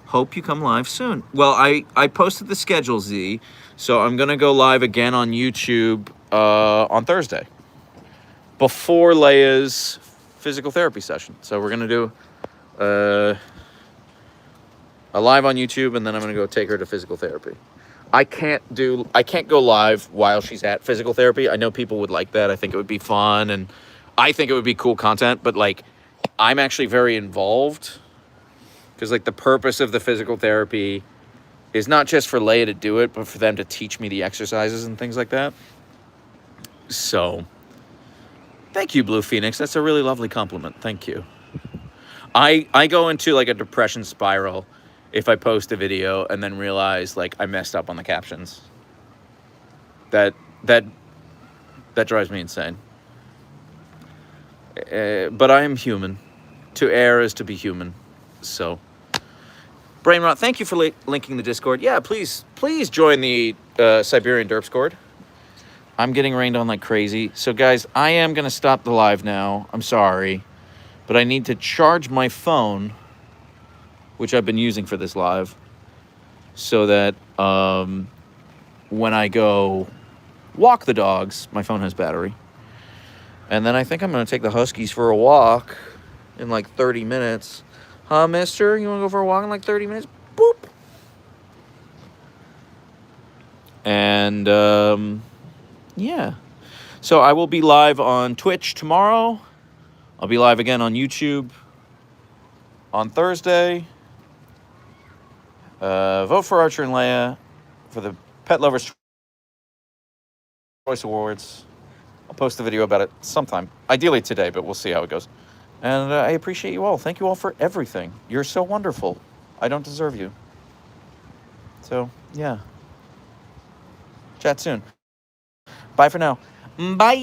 Hope you come live soon. Well, I posted the schedule, Z, so I'm going to go live again on YouTube on Thursday before Leia's physical therapy session. So we're going to do a live on YouTube, and then I'm going to go take her to physical therapy. I can't go live while she's at physical therapy. I know people would like that. I think it would be fun, and I think it would be cool content, but, like, I'm actually very involved because, like, the purpose of the physical therapy is not just for Leia to do it, but for them to teach me the exercises and things like that. So, thank you, Blue Phoenix. That's a really lovely compliment. Thank you. I go into, like, a depression spiral if I post a video and then realize, like, I messed up on the captions. That drives me insane. But I am human. To err is to be human. So, Brainrot, thank you for linking the Discord. Yeah, please join the Siberian Derp Squad. I'm getting rained on like crazy. So, guys, I am going to stop the live now. I'm sorry. But I need to charge my phone, which I've been using for this live, so that when I go walk the dogs, my phone has battery. And then I think I'm going to take the Huskies for a walk in like 30 minutes. Huh, mister? You want to go for a walk in like 30 minutes? Boop. And, yeah. So I will be live on Twitch tomorrow. I'll be live again on YouTube on Thursday. Vote for Archer and Leia for the Pet Lovers Choice Awards. I'll post a video about it sometime. Ideally today, but we'll see how it goes. And I appreciate you all. Thank you all for everything. You're so wonderful. I don't deserve you. So, yeah. Chat soon. Bye for now. Bye.